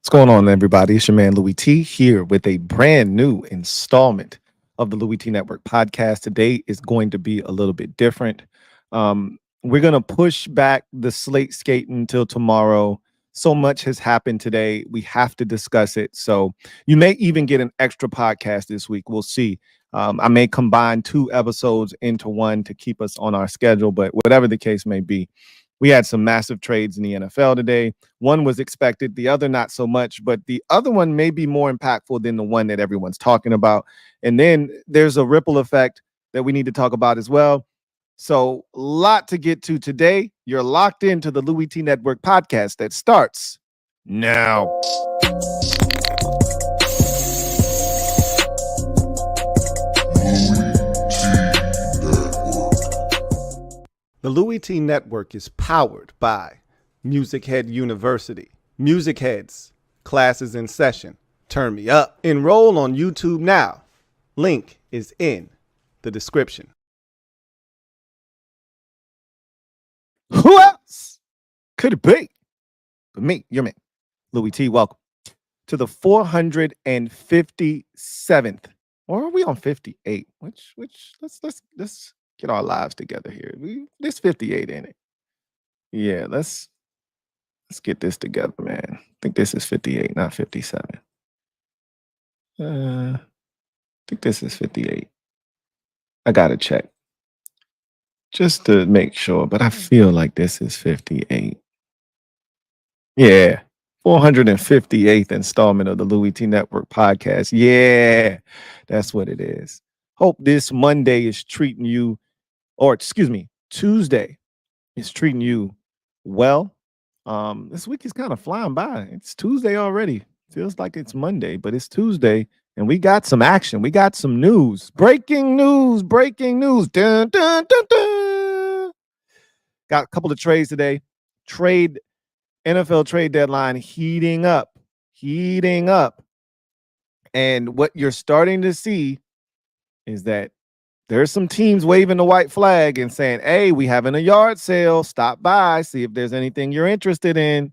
What's going on, everybody? It's your man Louie T here with a brand new installment of the Louie T Network podcast. Today is going to be a little bit different. We're going to push back the slate skating until tomorrow. So much has happened today. We have to discuss it. So you may even get an extra podcast this week. We'll see. I may combine 2 episodes into one to keep us on our schedule, but whatever the case may be, we had some massive trades in the NFL today. One was expected, the other not so much, but the other one may be more impactful than the one that everyone's talking about. And then there's a ripple effect that we need to talk about as well. So a lot to get to today. You're locked into the Louie T Network podcast that starts now. The Louie T Network is powered by MusicHead University. MusicHeads, classes in session. Turn me up. Enroll on YouTube now. Link is in the description. Who else could it be but me, your man, Louie T? Welcome to the 457th, or are we on 58? Which let's get our lives together here. There's 58 in it. Yeah, let's get this together, man. I think this is 58, not 57. I think this is 58. I gotta check just to make sure, but I feel like this is 58. Yeah, 458th installment of the Louie T Network podcast. Yeah, that's what it is. Hope this Monday is treating you, or excuse me, Tuesday is treating you well. This week is kind of flying by. It's Tuesday already. Feels like it's Monday, but it's Tuesday, and we got some action. We got some news. Breaking news. Dun, dun, dun, dun. Got a couple of trades today. NFL trade deadline heating up. And what you're starting to see is that there's some teams waving the white flag and saying, hey, we having a yard sale. Stop by, see if there's anything you're interested in.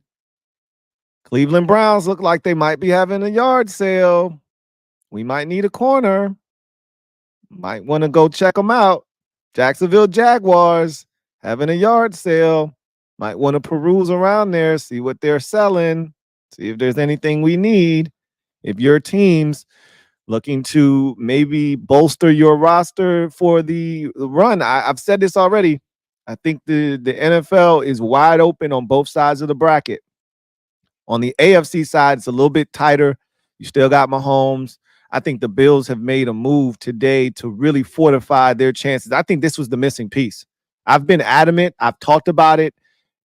Cleveland Browns look like they might be having a yard sale. We might need a corner. Might want to go check them out. Jacksonville Jaguars having a yard sale. Might want to peruse around there, see what they're selling, see if there's anything we need. If your team's looking to maybe bolster your roster for the run, I've said this already. I think the NFL is wide open on both sides of the bracket. On the AFC side, it's a little bit tighter. You still got Mahomes. I think the Bills have made a move today to really fortify their chances. I think this was the missing piece. I've been adamant. I've talked about it.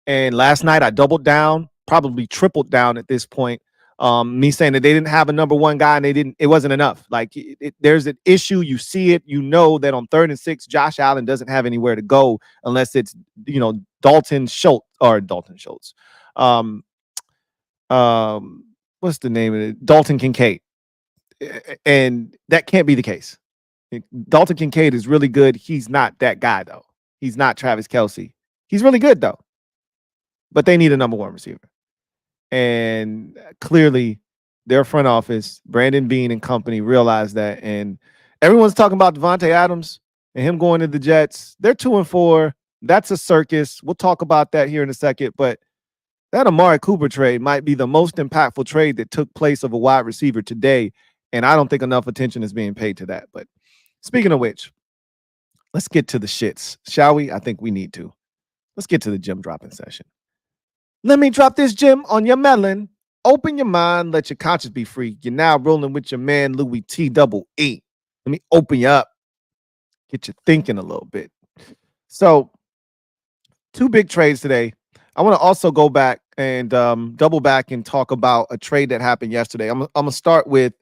And last night I doubled down, probably tripled down at this point. Me saying that they didn't have a number one guy and it wasn't enough. Like there's an issue. You see it, you know that on 3rd and 6, Josh Allen doesn't have anywhere to go unless it's, Dalton Schultz. What's the name of it? Dalton Kincaid. And that can't be the case. Dalton Kincaid is really good. He's not that guy though. He's not Travis Kelce. He's really good though. But they need a number one receiver. And clearly their front office, Brandon Beane and company, realized that. And everyone's talking about Davante Adams and him going to the Jets. They're 2-4. That's a circus. We'll talk about that here in a second. But that Amari Cooper trade might be the most impactful trade that took place of a wide receiver today. And I don't think enough attention is being paid to that. But speaking of which, let's get to the shits, shall we? I think we need to. Let's get to the Gem Droppin Session. Let me drop this gem on your melon. Open your mind, let your conscience be free. You're now rolling with your man, Louie T double E. Let me open you up, get you thinking a little bit. So, 2 big trades today. I want to also go back and double back and talk about a trade that happened yesterday. I'm going to start with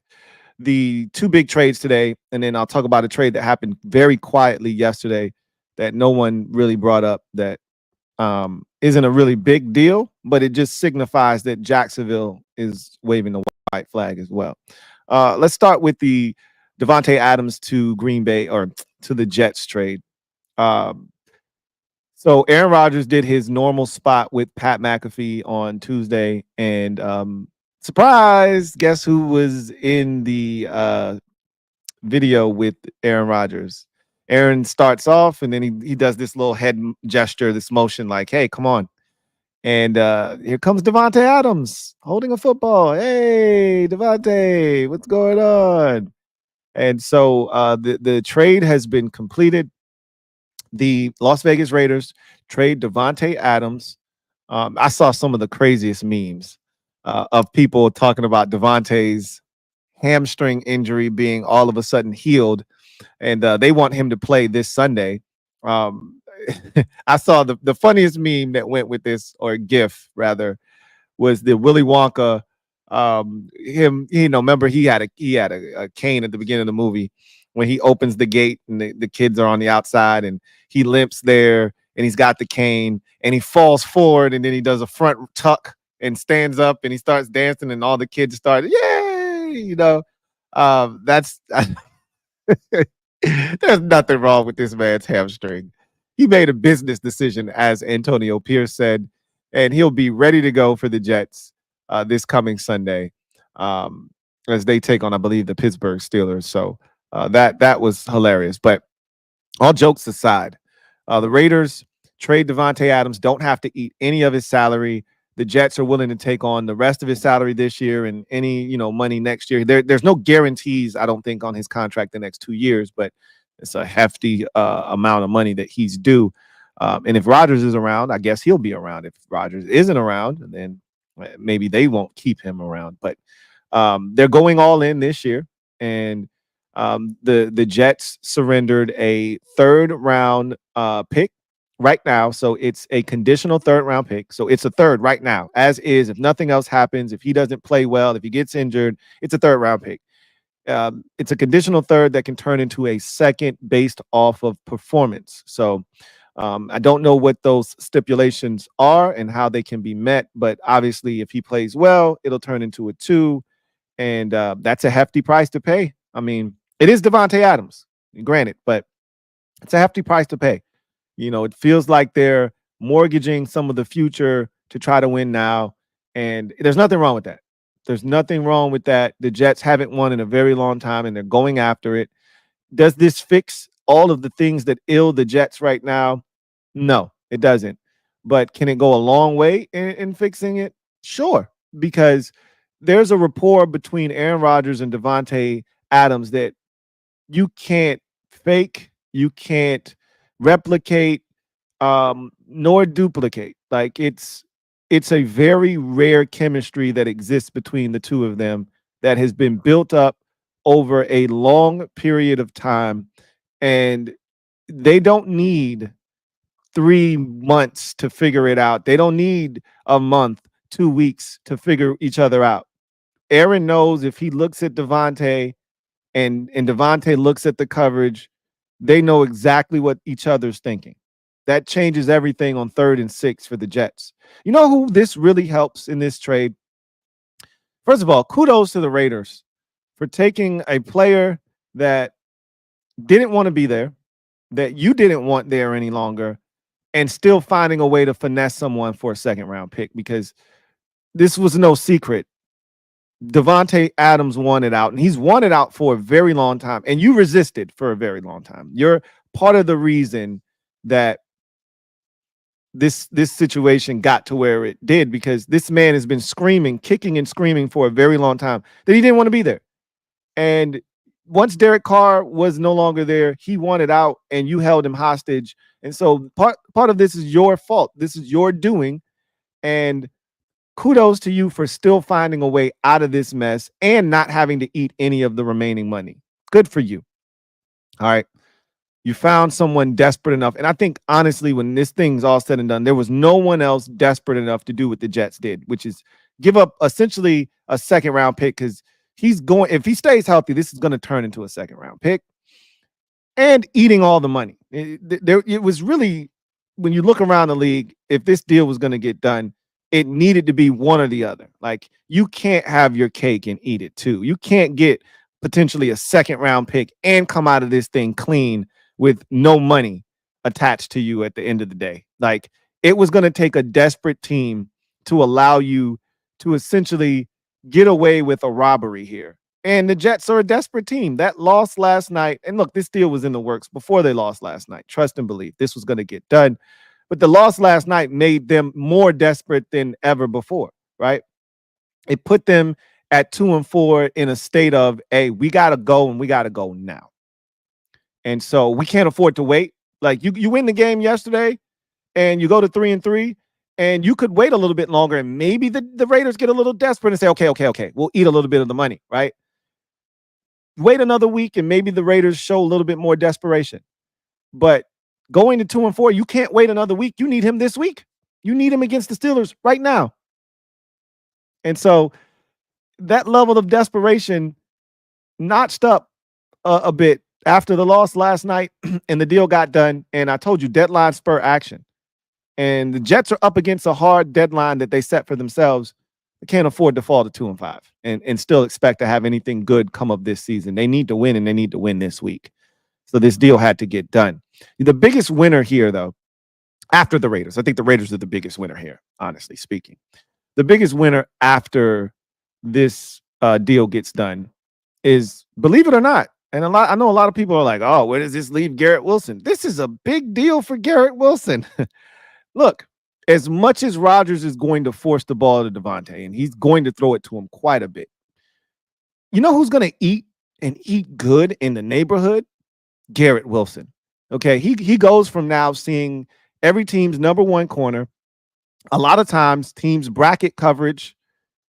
the 2 big trades today, and then I'll talk about a trade that happened very quietly yesterday that no one really brought up that isn't a really big deal, but it just signifies that Jacksonville is waving the white flag as well. Let's start with the Davante Adams to Green Bay, or to the Jets trade. So Aaron Rodgers did his normal spot with Pat McAfee on Tuesday, and Surprise! Guess who was in the video with Aaron Rodgers? Aaron starts off and then he does this little head gesture, this motion like, hey, come on. And here comes Davante Adams holding a football. Hey, Davante, what's going on? And so the trade has been completed. The Las Vegas Raiders trade Davante Adams. I saw some of the craziest memes of people talking about Davante's hamstring injury being all of a sudden healed, and they want him to play this Sunday. Um, I saw the funniest meme that went with this, or GIF rather, was the Willy Wonka. Him, remember he had a cane at the beginning of the movie when he opens the gate and the kids are on the outside and he limps there and he's got the cane and he falls forward and then he does a front tuck and stands up and he starts dancing and all the kids start, yay, that's there's nothing wrong with this man's hamstring. He made a business decision, as Antonio Pierce said, and he'll be ready to go for the Jets this coming Sunday as they take on, I believe, the Pittsburgh Steelers. So that was hilarious. But all jokes aside, the Raiders trade Davante Adams, don't have to eat any of his salary. The Jets are willing to take on the rest of his salary this year and any money next year. There's no guarantees, I don't think, on his contract the next 2 years, but it's a hefty amount of money that he's due. And if Rodgers is around, I guess he'll be around. If Rodgers isn't around, then maybe they won't keep him around. But they're going all in this year, and the Jets surrendered a third-round pick right now. So it's a conditional third-round pick. So it's a third right now, as is. If nothing else happens, if he doesn't play well, if he gets injured, it's a third-round pick. It's a conditional third that can turn into a second based off of performance. So I don't know what those stipulations are and how they can be met, but obviously if he plays well, it'll turn into a 2, and that's a hefty price to pay. I mean, it is Davante Adams, granted, but it's a hefty price to pay. It feels like they're mortgaging some of the future to try to win now, and there's nothing wrong with that. There's nothing wrong with that. The Jets haven't won in a very long time, and they're going after it. Does this fix all of the things that ill the Jets right now? No, it doesn't. But can it go a long way in fixing it? Sure, because there's a rapport between Aaron Rodgers and Davante Adams that you can't fake, you can't replicate, nor duplicate. Like it's a very rare chemistry that exists between the two of them that has been built up over a long period of time, and they don't need 3 months to figure it out. They don't need a month, 2 weeks to figure each other out. Aaron knows if he looks at Davante and Davante looks at the coverage, they know exactly what each other's thinking. That changes everything on 3rd and 6 for the Jets. You know who this really helps in this trade? First of all, kudos to the Raiders for taking a player that didn't want to be there, that you didn't want there any longer, and still finding a way to finesse someone for a second-round pick, because this was no secret. Davante Adams wanted out, and he's wanted out for a very long time, and you resisted for a very long time. You're part of the reason that this situation got to where it did, because this man has been screaming, kicking and screaming for a very long time that he didn't want to be there. And once Derek Carr was no longer there, he wanted out, and you held him hostage. And so part of this is your fault. This is your doing, and kudos to you for still finding a way out of this mess and not having to eat any of the remaining money. Good for you. All right. You found someone desperate enough. And I think, honestly, when this thing's all said and done, there was no one else desperate enough to do what the Jets did, which is give up essentially a second-round pick, because if he stays healthy, this is going to turn into a second-round pick, and eating all the money. It was really, when you look around the league, if this deal was going to get done, it needed to be one or the other. Like, you can't have your cake and eat it too. You can't get potentially a second-round pick and come out of this thing clean with no money attached to you at the end of the day. Like, it was going to take a desperate team to allow you to essentially get away with a robbery here. And the Jets are a desperate team that lost last night. And look, this deal was in the works before they lost last night. Trust and believe this was going to get done. But the loss last night made them more desperate than ever before, right? It put them at 2-4 in a state of, hey, we got to go and we got to go now. And so we can't afford to wait. Like you win the game yesterday and you go to 3-3 and you could wait a little bit longer and maybe the Raiders get a little desperate and say, okay, we'll eat a little bit of the money, right? Wait another week and maybe the Raiders show a little bit more desperation. But going to 2-4, you can't wait another week. You need him this week. You need him against the Steelers right now. And so that level of desperation notched up a bit after the loss last night and the deal got done. And I told you, deadline spur action. And the Jets are up against a hard deadline that they set for themselves. They can't afford to fall to 2-5 and still expect to have anything good come of this season. They need to win, and they need to win this week. So this deal had to get done. The biggest winner here, though, after the Raiders, I think the Raiders are the biggest winner here, honestly speaking. The biggest winner after this deal gets done is, believe it or not, and I know a lot of people are like, oh, where does this leave Garrett Wilson? This is a big deal for Garrett Wilson. Look, as much as Rodgers is going to force the ball to Davante, and he's going to throw it to him quite a bit, you know who's going to eat and eat good in the neighborhood? Garrett Wilson. Okay, he goes from now seeing every team's number one corner. A lot of times teams bracket coverage,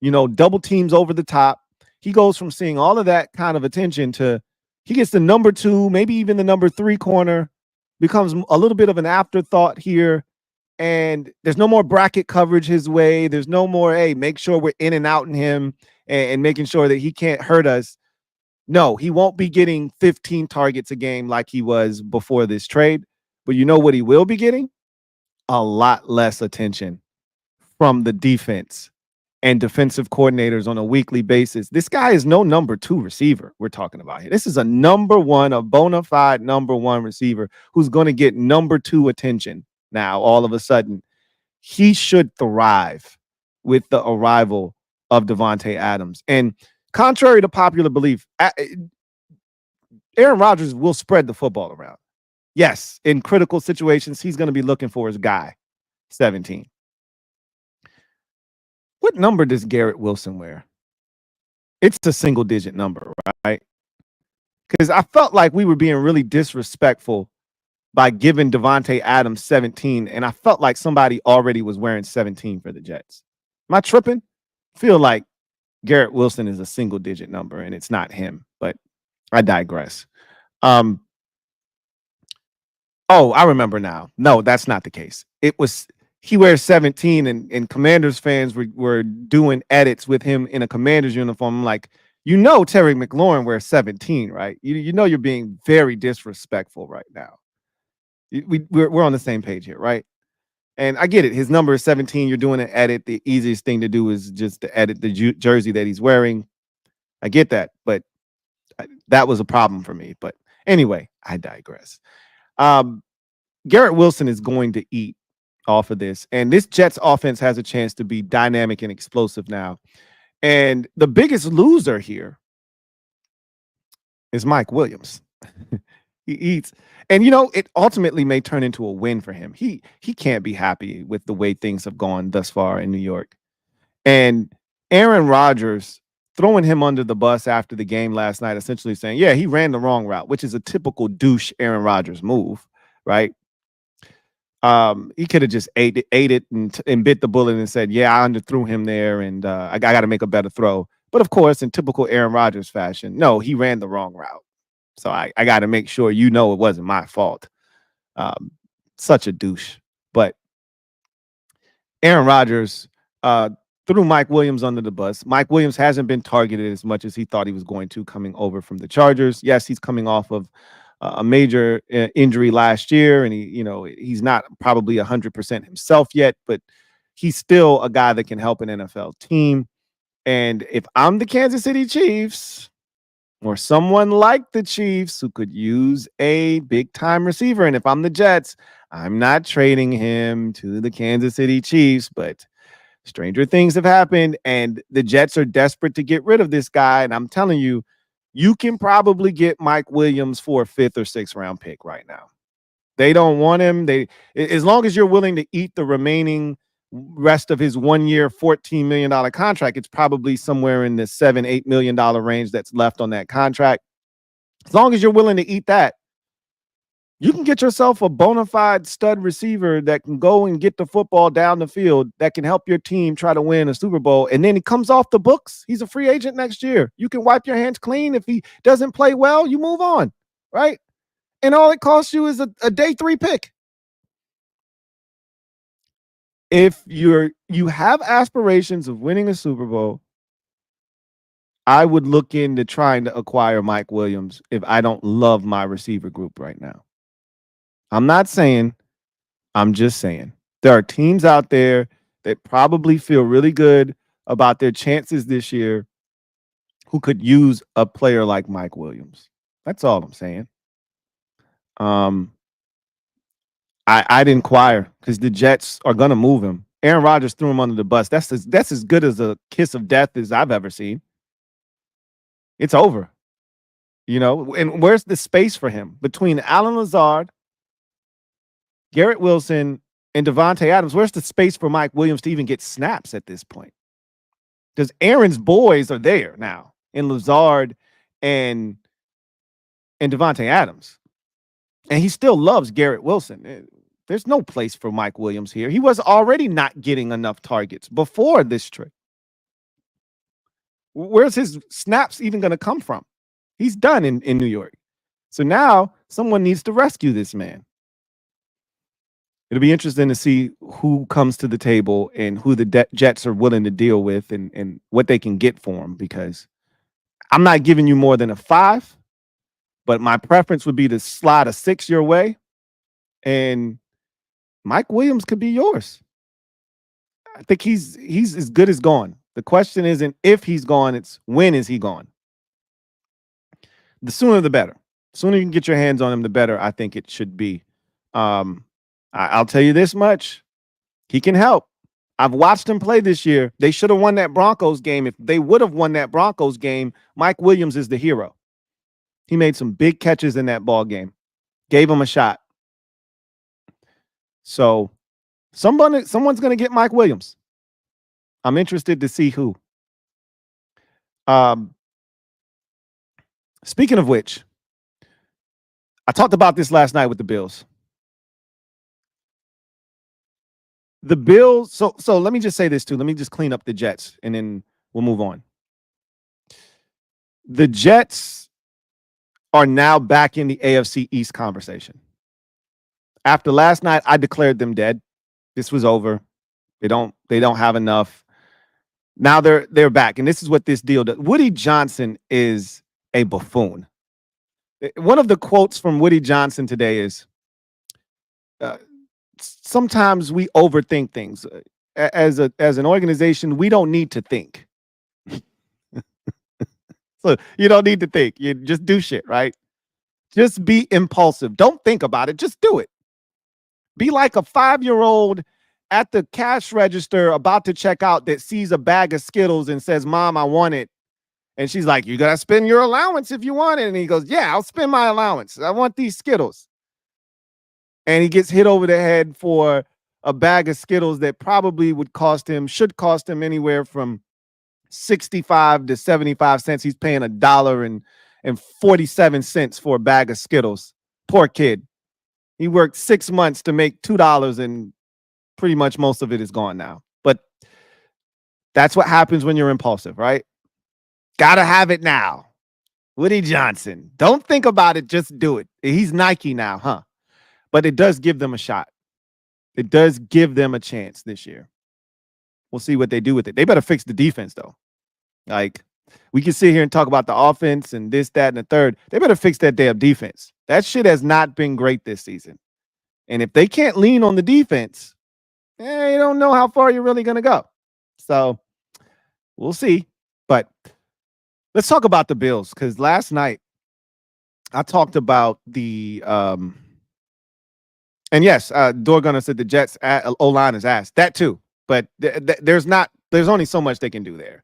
double teams over the top. He goes from seeing all of that kind of attention to he gets the number 2, maybe even the number 3 corner, becomes a little bit of an afterthought here. And there's no more bracket coverage his way. There's no more, hey, make sure we're in and out in him and making sure that he can't hurt us. No, he won't be getting 15 targets a game like he was before this trade. But you know what he will be getting? A lot less attention from the defense and defensive coordinators on a weekly basis. This guy is no number 2 receiver we're talking about here. This is a number 1, a bona fide number 1 receiver who's going to get number 2 attention. Now, all of a sudden, he should thrive with the arrival of Davante Adams. And contrary to popular belief, Aaron Rodgers will spread the football around. Yes, in critical situations, he's going to be looking for his guy, 17. What number does Garrett Wilson wear? It's a single-digit number, right? Because I felt like we were being really disrespectful by giving Davante Adams 17, and I felt like somebody already was wearing 17 for the Jets. Am I tripping? I feel like Garrett Wilson is a single-digit number, and it's not him, but I digress. Oh, I remember now. No, that's not the case. It was he wears 17, and Commanders fans were doing edits with him in a Commanders uniform. I'm like, Terry McLaurin wears 17, right? You know you're being very disrespectful right now. We're on the same page here, right? And I get it. His number is 17. You're doing an edit. The easiest thing to do is just to edit the jersey that he's wearing. I get that, but that was a problem for me. But anyway, I digress. Garrett Wilson is going to eat off of this. And this Jets offense has a chance to be dynamic and explosive now. And the biggest loser here is Mike Williams. He eats. And, it ultimately may turn into a win for him. He can't be happy with the way things have gone thus far in New York. And Aaron Rodgers throwing him under the bus after the game last night, essentially saying, yeah, he ran the wrong route, which is a typical douche Aaron Rodgers move, right? He could have just ate it and bit the bullet and said, yeah, I underthrew him there, and I got to make a better throw. But, of course, in typical Aaron Rodgers fashion, no, he ran the wrong route. So I got to make sure it wasn't my fault. Such a douche. But Aaron Rodgers threw Mike Williams under the bus. Mike Williams hasn't been targeted as much as he thought he was going to coming over from the Chargers. Yes, he's coming off of a major injury last year, and he's not probably 100% himself yet, but he's still a guy that can help an NFL team. And if I'm the Kansas City Chiefs, or someone like the Chiefs who could use a big-time receiver, and if I'm the Jets, I'm not trading him to the Kansas City Chiefs, but Stranger things have happened, and the Jets are desperate to get rid of this guy. And I'm telling you, you can probably get Mike Williams for a 5th or 6th round pick right now. They don't want him. As long as you're willing to eat the remaining rest of his 1 year, $14 million contract, it's probably somewhere in the $7-8 million range that's left on that contract. As long as you're willing to eat that, you can get yourself a bona fide stud receiver that can go and get the football down the field, that can help your team try to win a Super Bowl. And then he comes off the books. He's a free agent next year. You can wipe your hands clean. If he doesn't play well, you move on, right? And all it costs you is a day 3 pick. If you have aspirations of winning a Super Bowl, I would look into trying to acquire Mike Williams if I don't love my receiver group right now. I'm not saying, I'm just saying. There are teams out there that probably feel really good about their chances this year who could use a player like Mike Williams. That's all I'm saying. I'd inquire because the Jets are going to move him. Aaron Rodgers threw him under the bus. That's as good as a kiss of death as I've ever seen. It's over. And where's the space for him? Between Allen Lazard, Garrett Wilson, and Davante Adams, where's the space for Mike Williams to even get snaps at this point? Because Aaron's boys are there now in Lazard and Davante Adams. And he still loves Garrett Wilson. There's no place for Mike Williams here. He was already not getting enough targets before this trip. Where's his snaps even going to come from? He's done in New York. So now someone needs to rescue this man. It'll be interesting to see who comes to the table and who the Jets are willing to deal with and what they can get for him, because I'm not giving you more than a 5, but my preference would be to slide a 6 your way, and Mike Williams could be yours. I think he's as good as gone. The question isn't if he's gone, it's when is he gone. The sooner the better. The sooner you can get your hands on him, the better I think it should be. I'll tell you this much. He can help. I've watched him play this year. They should have won that Broncos game. If they would have won that Broncos game, Mike Williams is the hero. He made some big catches in that ball game. Gave him a shot. So someone's going to get Mike Williams. I'm interested to see who. Speaking of which, I talked about this last night with the Bills. The Bills, so let me just say this too. Let me just clean up the Jets and then we'll move on. The Jets are now back in the AFC East conversation. After last night, I declared them dead. This was over. They don't have enough. Now they're back, and this is what this deal does. Woody Johnson is a buffoon. One of the quotes from Woody Johnson today is, sometimes we overthink things. As an organization, we don't need to think. So you don't need to think. You just do shit, right? Just be impulsive. Don't think about it. Just do it. Be like a 5-year-old at the cash register about to check out that sees a bag of Skittles and says, "Mom, I want it." And she's like, "You got to spend your allowance if you want it." And he goes, "Yeah, I'll spend my allowance. I want these Skittles." And he gets hit over the head for a bag of Skittles that probably should cost him anywhere from 65 to 75 cents. He's paying $1.47 for a bag of Skittles. Poor kid. He worked 6 months to make $2, and pretty much most of it is gone now. But that's what happens when you're impulsive, right? Gotta have it now. Woody Johnson. Don't think about it, just do it. He's Nike now, huh? But it does give them a shot. It does give them a chance this year. We'll see what they do with it. They better fix the defense, though. Like, we can sit here and talk about the offense and this, that, and the third. They better fix that damn defense. That shit has not been great this season. And if they can't lean on the defense, you don't know how far you're really going to go. So we'll see. But let's talk about the Bills, because last night I talked about the and yes, Dorgunner said the Jets O-line is ass. That too. But there's only so much they can do there.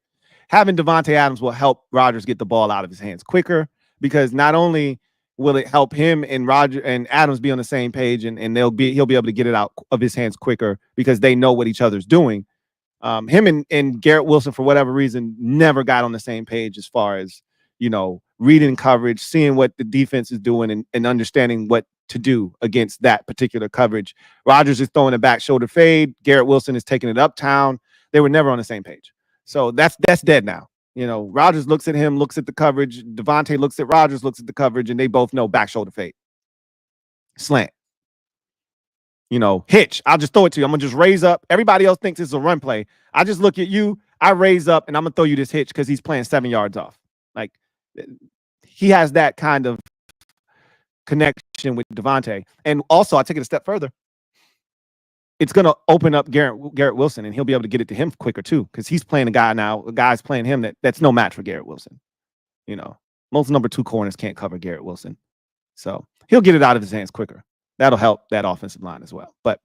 Having Davante Adams will help Rodgers get the ball out of his hands quicker, because not only will it help him and Rodgers and Adams be on the same page, and he'll be able to get it out of his hands quicker because they know what each other's doing. Him and Garrett Wilson, for whatever reason, never got on the same page as far as, reading coverage, seeing what the defense is doing, and understanding what to do against that particular coverage. Rodgers is throwing a back shoulder fade. Garrett Wilson is taking it uptown. They were never on the same page. So that's dead now. Rodgers looks at him, looks at the coverage. Davante looks at Rodgers, looks at the coverage, and they both know back shoulder fade. Slant. Hitch. I'll just throw it to you. I'm going to just raise up. Everybody else thinks it's a run play. I just look at you. I raise up, and I'm going to throw you this hitch because he's playing 7 yards off. Like, he has that kind of connection with Davante. And also, I'll take it a step further. It's going to open up Garrett Wilson, and he'll be able to get it to him quicker too, because he's playing a guy now. A guy's playing him that's no match for Garrett Wilson. Most number 2 corners can't cover Garrett Wilson. So he'll get it out of his hands quicker. That'll help that offensive line as well. But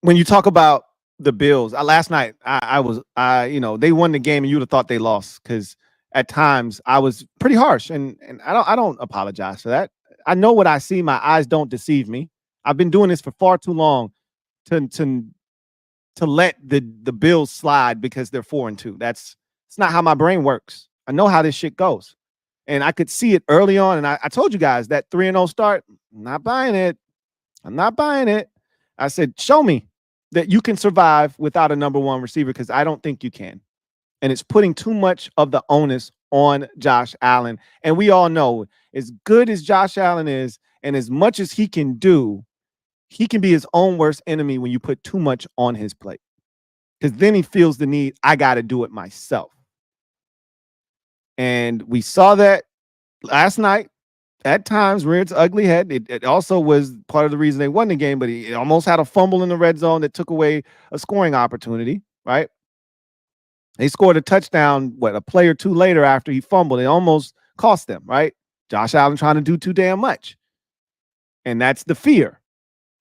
when you talk about the Bills, last night, they won the game and you would have thought they lost, because at times I was pretty harsh, and I don't apologize for that. I know what I see. My eyes don't deceive me. I've been doing this for far too long to let the Bills slide because they're 4-2. It's not how my brain works. I know how this shit goes. And I could see it early on. And I told you guys that 3-0 start, I'm not buying it. I'm not buying it. I said, show me that you can survive without a number 1 receiver, because I don't think you can. And it's putting too much of the onus on Josh Allen. And we all know, as good as Josh Allen is, and as much as he can do, he can be his own worst enemy when you put too much on his plate. Because then he feels the need, I got to do it myself. And we saw that last night at times reared its ugly head. It also was part of the reason they won the game, but he almost had a fumble in the red zone that took away a scoring opportunity, right? They scored a touchdown, a play or two later after he fumbled. It almost cost them, right? Josh Allen trying to do too damn much. And that's the fear.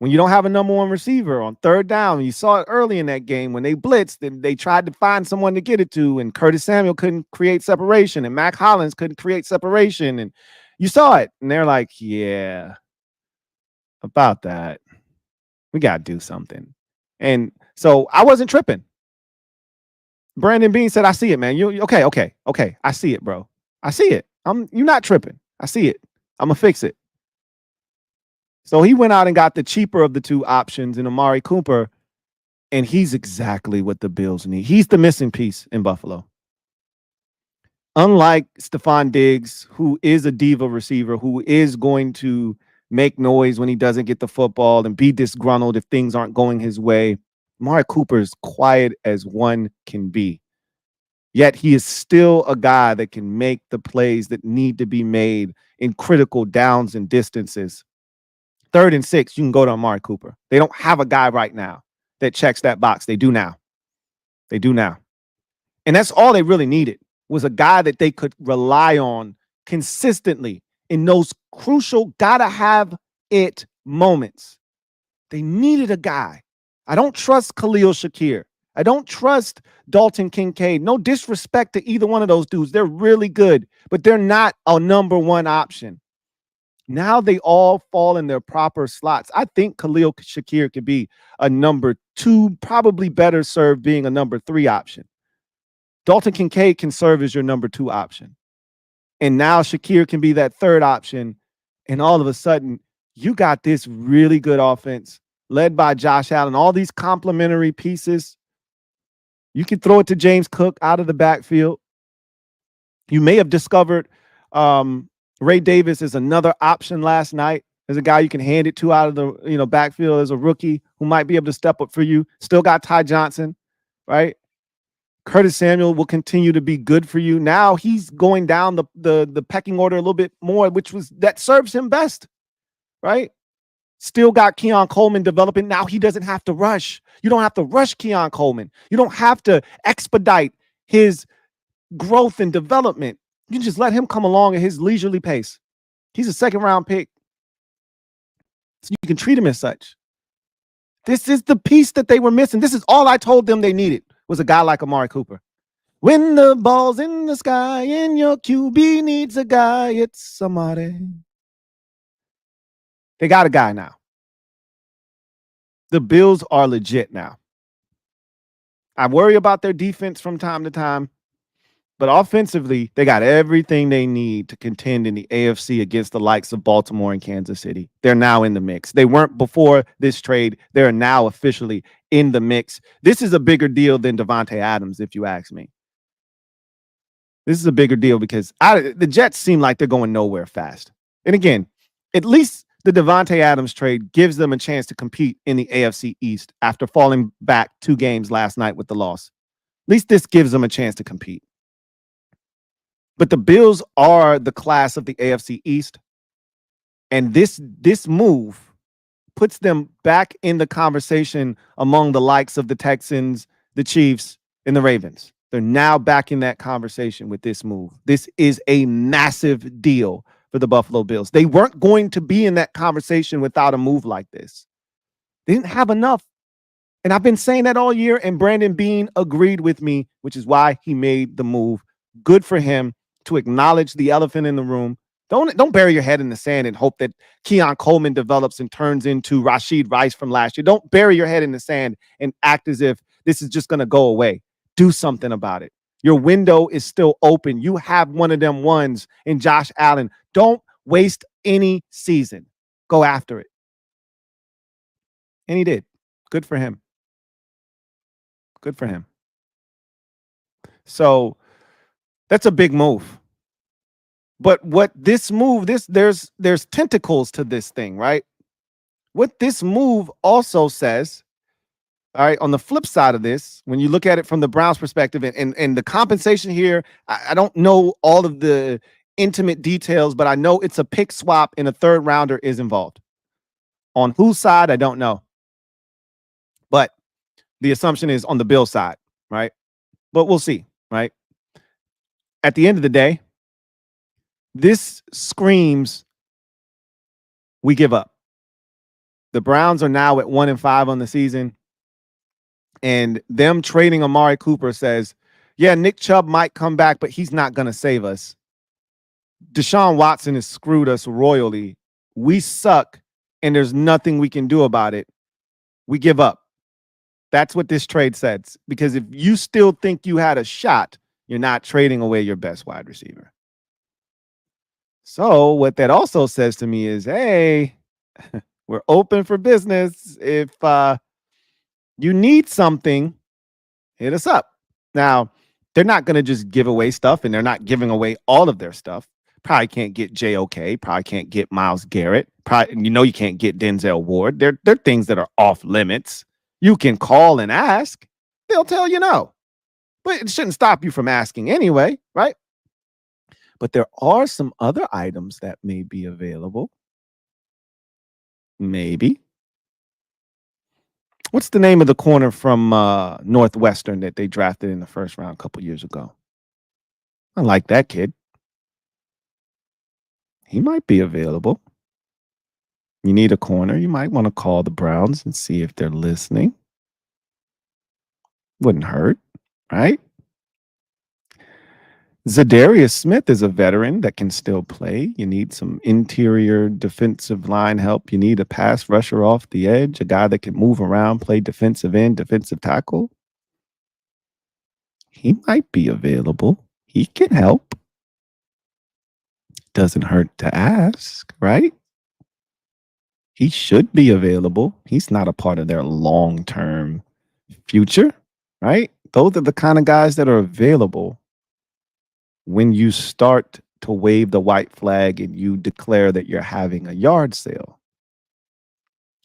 When you don't have a number 1 receiver on 3rd down, you saw it early in that game when they blitzed and they tried to find someone to get it to, and Curtis Samuel couldn't create separation, and Mac Hollins couldn't create separation, and you saw it. And they're like, yeah, about that, we got to do something. And so I wasn't tripping. Brandon Bean said, I see it, man. You okay. I see it, bro. I see it. You're not tripping. I see it. I'm going to fix it. So he went out and got the cheaper of the 2 options in Amari Cooper, and he's exactly what the Bills need. He's the missing piece in Buffalo. Unlike Stephon Diggs, who is a diva receiver, who is going to make noise when he doesn't get the football and be disgruntled if things aren't going his way, Amari Cooper is quiet as one can be. Yet he is still a guy that can make the plays that need to be made in critical downs and distances. 3rd and 6, you can go to Amari Cooper. They don't have a guy right now that checks that box. They do now. And that's all they really needed, was a guy that they could rely on consistently in those crucial gotta have it moments. They needed a guy. I don't trust Khalil Shakir. I don't trust Dalton Kincaid. No disrespect to either one of those dudes. They're really good, but they're not a number 1 option. Now they all fall in their proper slots. I think Khalil Shakir could be a number 2, probably better served being a number 3 option. Dalton Kincaid can serve as your number 2 option. And now Shakir can be that 3rd option. And all of a sudden, you got this really good offense led by Josh Allen, all these complementary pieces. You can throw it to James Cook out of the backfield. You may have discovered Ray Davis is another option last night. There's a guy you can hand it to out of the backfield as a rookie who might be able to step up for you. Still got Ty Johnson, right? Curtis Samuel will continue to be good for you. Now he's going down the pecking order a little bit more, that serves him best, right? Still got Keon Coleman developing. Now he doesn't have to rush. You don't have to rush Keon Coleman. You don't have to expedite his growth and development. You can just let him come along at his leisurely pace. He's a 2nd-round pick. So you can treat him as such. This is the piece that they were missing. This is all I told them they needed was a guy like Amari Cooper. When the ball's in the sky and your QB needs a guy, it's somebody. They got a guy now. The Bills are legit now. I worry about their defense from time to time, but offensively, they got everything they need to contend in the AFC against the likes of Baltimore and Kansas City. They're now in the mix. They weren't before this trade. They're now officially in the mix. This is a bigger deal than Davante Adams, if you ask me. This is a bigger deal because the Jets seem like they're going nowhere fast. And again, at least the Davante Adams trade gives them a chance to compete in the AFC East after falling back 2 games last night with the loss. At least this gives them a chance to compete. But the Bills are the class of the AFC East. And this move puts them back in the conversation among the likes of the Texans, the Chiefs, and the Ravens. They're now back in that conversation with this move. This is a massive deal for the Buffalo Bills. They weren't going to be in that conversation without a move like this. They didn't have enough. And I've been saying that all year, and Brandon Beane agreed with me, which is why he made the move. Good for him to acknowledge the elephant in the room. Don't bury your head in the sand and hope that Keon Coleman develops and turns into Rashid Rice from last year. Don't bury your head in the sand and act as if this is just going to go away. Do something about it. Your window is still open. You have one of them ones in Josh Allen. Don't waste any season. Go after it. And he did. Good for him. Good for him. So that's a big move. But what this move, there's tentacles to this thing, right? What this move also says, all right, on the flip side of this, when you look at it from the Browns' perspective and the compensation here, I don't know all of the intimate details, but I know it's a pick swap and a third rounder is involved. On whose side, I don't know. But the assumption is on the Bill side, right? But we'll see, right? At the end of the day, this screams we give up. The Browns are now at 1-5 on the season. And them trading Amari Cooper says, yeah, Nick Chubb might come back, but he's not going to save us. Deshaun Watson has screwed us royally. We suck, and there's nothing we can do about it. We give up. That's what this trade says. Because if you still think you had a shot, you're not trading away your best wide receiver. So what that also says to me is, hey, we're open for business. If you need something, hit us up. Now, they're not going to just give away stuff, and they're not giving away all of their stuff. Probably can't get JOK. Probably can't get Myles Garrett. Probably, you can't get Denzel Ward. They're things that are off limits. You can call and ask. They'll tell you no. But it shouldn't stop you from asking anyway, right? But there are some other items that may be available. Maybe. What's the name of the corner from Northwestern that they drafted in the first round a couple years ago? I like that kid. He might be available. You need a corner. You might want to call the Browns and see if they're listening. Wouldn't hurt, right? Zadarius Smith is a veteran that can still play. You need some interior defensive line help. You need a pass rusher off the edge, a guy that can move around, play defensive end, defensive tackle. He might be available. He can help. Doesn't hurt to ask, right? He should be available. He's not a part of their long-term future, right? Those are the kind of guys that are available when you start to wave the white flag and you declare that you're having a yard sale.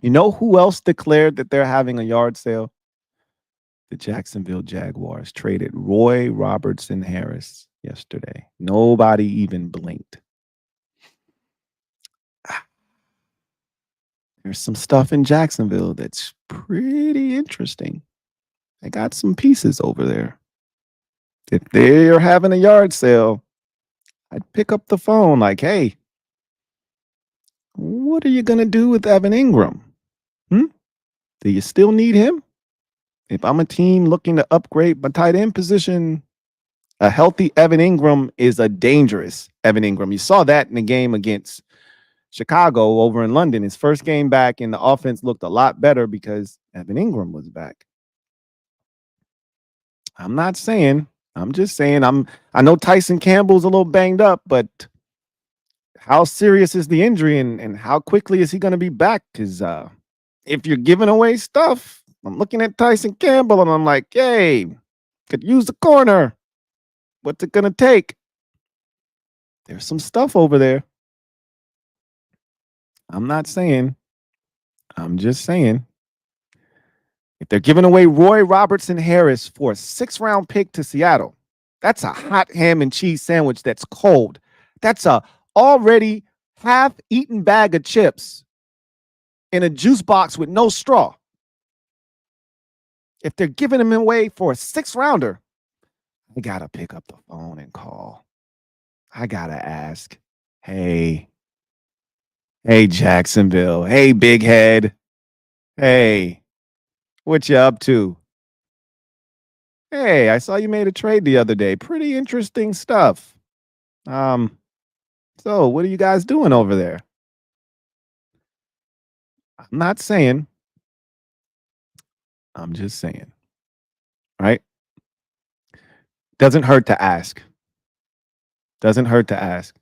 You know who else declared that they're having a yard sale? The Jacksonville Jaguars traded Roy Robertson Harris yesterday. Nobody even blinked. There's some stuff in Jacksonville that's pretty interesting. They got some pieces over there. If they're having a yard sale, I'd pick up the phone like, hey, what are you going to do with Evan Ingram? Do you still need him? If I'm a team looking to upgrade my tight end position, a healthy Evan Ingram is a dangerous Evan Ingram. You saw that in the game against Chicago over in London. His first game back, and the offense looked a lot better because Evan Ingram was back. I'm not saying, I'm just saying, I know Tyson Campbell's a little banged up, but how serious is the injury and how quickly is he going to be back? Because if you're giving away stuff, I'm looking at Tyson Campbell and I'm like, hey, could use the corner. What's it going to take? There's some stuff over there. I'm not saying, I'm just saying. If they're giving away Roy Robertson Harris for a 6th-round pick to Seattle, that's a hot ham and cheese sandwich that's cold. That's a already half-eaten bag of chips in a juice box with no straw. If they're giving him away for a 6th-rounder, I got to pick up the phone and call. I got to ask, hey, Jacksonville. Hey, Big Head. Hey, what you up to? Hey, I saw you made a trade the other day. Pretty interesting stuff. So what are you guys doing over there? I'm not saying. I'm just saying. Right? Doesn't hurt to ask. Doesn't hurt to ask.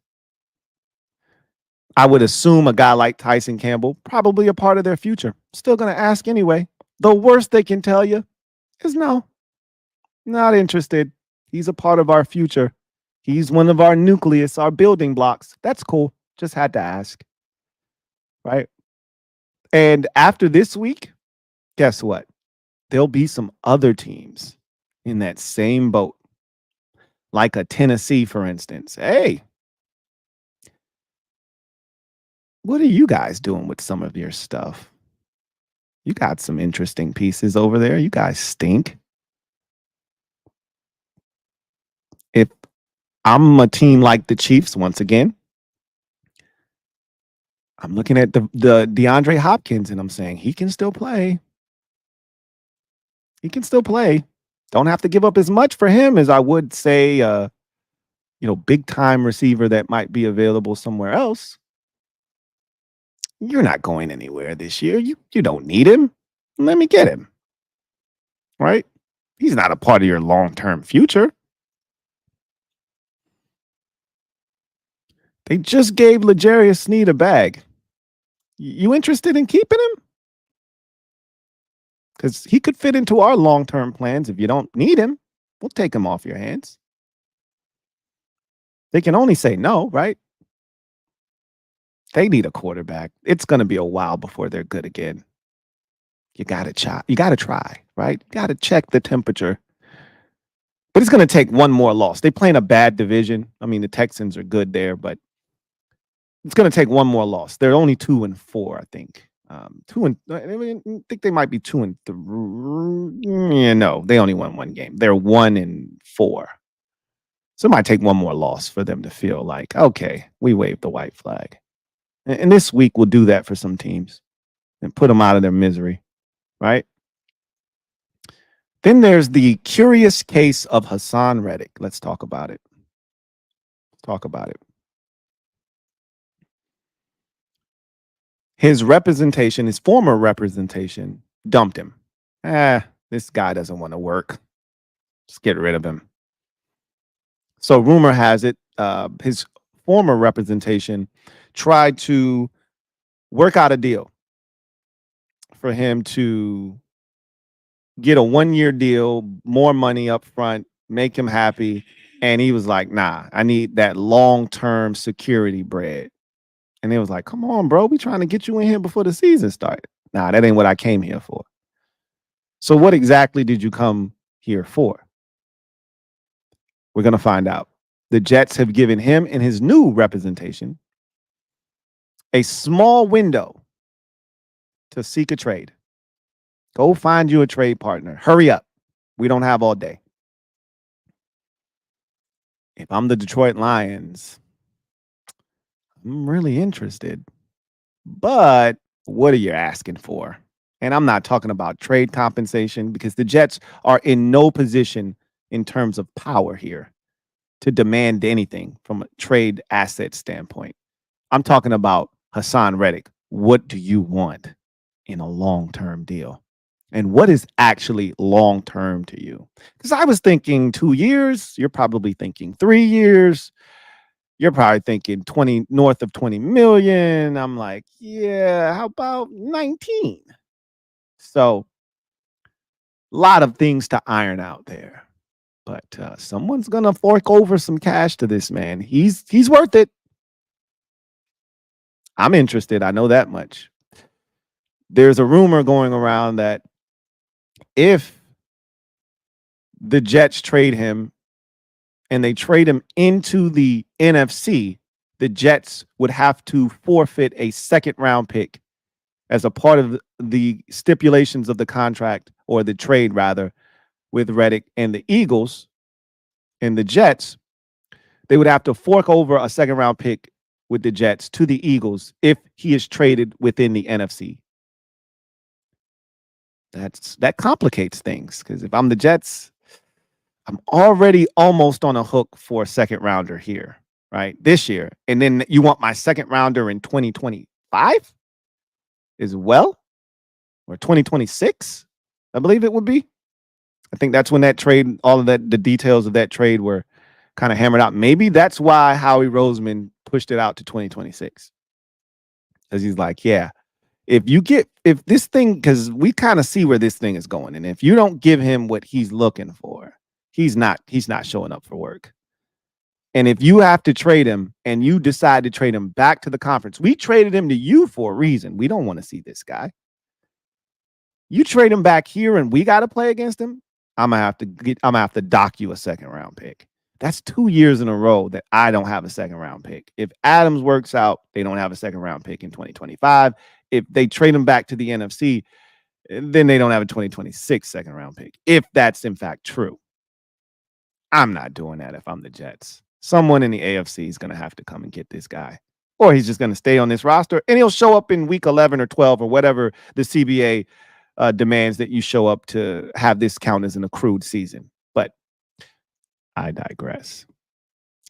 I would assume a guy like Tyson Campbell, probably a part of their future. Still going to ask anyway. The worst they can tell you is no. Not interested. He's a part of our future. He's one of our nucleus, our building blocks. That's cool. Just had to ask. Right? And after this week, guess what? There'll be some other teams in that same boat. Like a Tennessee, for instance. Hey, what are you guys doing with some of your stuff? You got some interesting pieces over there. You guys stink. If I'm a team like the Chiefs, once again, I'm looking at the DeAndre Hopkins and I'm saying he can still play. He can still play. Don't have to give up as much for him as I would say, big time receiver that might be available somewhere else. You're not going anywhere this year. You don't need him. Let me get him. Right? He's not a part of your long-term future. They just gave L'Jarius Sneed a bag. You interested in keeping him? Because he could fit into our long-term plans. If you don't need him, we'll take him off your hands. They can only say no, right? They need a quarterback. It's going to be a while before they're good again. You got to try. You got to try, right? You got to check the temperature. But it's going to take one more loss. They play in a bad division. I mean, the Texans are good there, but it's going to take one more loss. They're only 2-4, I think. I think they might be 2-3. Yeah, no, they only won one game. They're 1-4. So it might take one more loss for them to feel like, okay, we waved the white flag. And this week we'll do that for some teams and put them out of their misery, right? Then there's the curious case of Haason Reddick. Let's talk about it. His former representation, dumped him. This guy doesn't want to work. Just get rid of him. So rumor has it, his former representation tried to work out a deal for him to get a 1-year deal, more money up front, make him happy. And he was like, nah, I need that long-term security bread. And they was like, come on, bro, we trying to get you in here before the season started. Nah, that ain't what I came here for. So what exactly did you come here for? We're going to find out. The Jets have given him and his new representation a small window to seek a trade. Go find you a trade partner. Hurry up. We don't have all day. If I'm the Detroit Lions, I'm really interested. But what are you asking for? And I'm not talking about trade compensation because the Jets are in no position in terms of power here to demand anything from a trade asset standpoint. I'm talking about Haason Reddick. What do you want in a long-term deal? And what is actually long-term to you? Because I was thinking 2 years. You're probably thinking 3 years. You're probably thinking 20 north of 20 million. I'm like, yeah, how about 19? So a lot of things to iron out there. But someone's gonna fork over some cash to this man. He's worth it. I'm interested. I know that much. There's a rumor going around that if the Jets trade him and they trade him into the NFC, the Jets would have to forfeit a second round pick as a part of the stipulations of the contract, or the trade rather, with Reddick and the Eagles and the Jets. They would have to fork over a second round pick with the Jets to the Eagles if he is traded within the NFC. That complicates things, because if I'm the Jets, I'm already almost on a hook for a second rounder here, right? This year. And then you want my second rounder in 2025 as well, or 2026, I believe it would be. I think that's when that trade, all of that, the details of that trade were kind of hammered out. Maybe that's why Howie Roseman pushed it out to 2026. Because he's like, yeah, if this thing, because we kind of see where this thing is going. And if you don't give him what he's looking for, he's not showing up for work. And if you have to trade him and you decide to trade him back to the conference, we traded him to you for a reason. We don't want to see this guy. You trade him back here and we got to play against him. I'm gonna have to dock you a second round pick. That's 2 years in a row that I don't have a second round pick. If Adams works out, they don't have a second round pick in 2025. If they trade him back to the NFC, then they don't have a 2026 second round pick. If that's in fact true. I'm not doing that if I'm the Jets. Someone in the AFC is going to have to come and get this guy. Or he's just going to stay on this roster and he'll show up in week 11 or 12 or whatever the CBA demands that you show up to have this count as an accrued season. But I digress.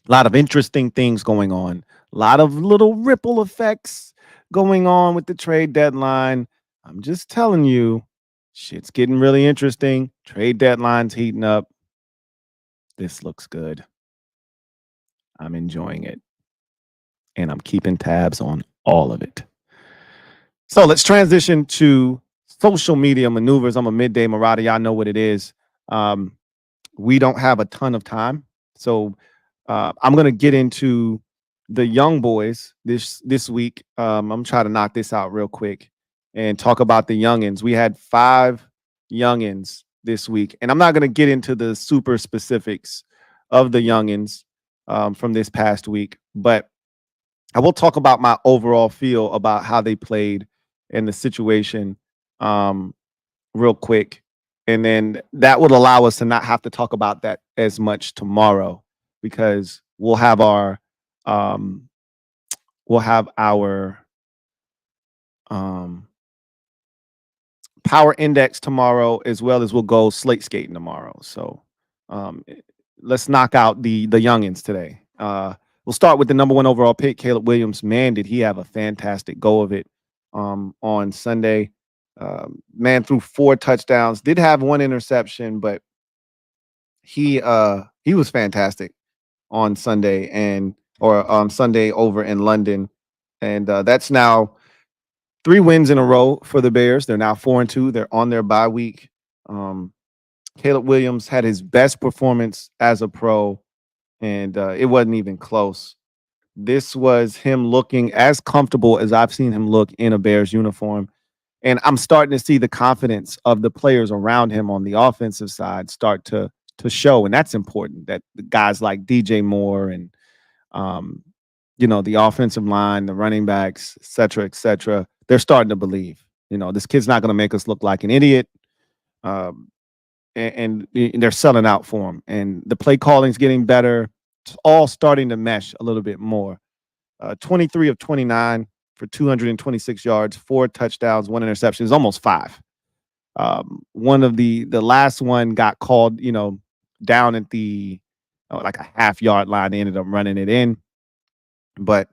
A lot of interesting things going on. A lot of little ripple effects going on with the trade deadline. I'm just telling you, shit's getting really interesting. Trade deadline's heating up. This looks good. I'm enjoying it. And I'm keeping tabs on all of it. So let's transition to social media maneuvers. I'm a midday marauder. Y'all know what it is. We don't have a ton of time. So I'm going to get into the young boys this week. I'm trying to knock this out real quick and talk about the youngins. We had 5 youngins this week. And I'm not going to get into the super specifics of the youngins from this past week, but I will talk about my overall feel about how they played and the situation real quick. And then that would allow us to not have to talk about that as much tomorrow, because we'll have our power index tomorrow, as well as we'll go slate skating tomorrow. So let's knock out the youngins today. We'll start with the number 1 overall pick, Caleb Williams. Man, did he have a fantastic go of it on Sunday. Man threw 4 touchdowns, did have 1 interception, but he was fantastic on Sunday or on Sunday over in London. And that's now 3 wins in a row for the Bears. They're now 4-2. They're on their bye week. Caleb Williams had his best performance as a pro, and it wasn't even close. This was him looking as comfortable as I've seen him look in a Bears uniform. And I'm starting to see the confidence of the players around him on the offensive side start to show. And that's important, that the guys like DJ Moore and, the offensive line, the running backs, et cetera, they're starting to believe, this kid's not going to make us look like an idiot. And they're selling out for him. And the play calling's getting better. It's all starting to mesh a little bit more. 23 of 29 for 226 yards, 4 touchdowns, 1 interception. It's almost 5. One of the last one got called, down at the like a half-yard line. They ended up running it in, but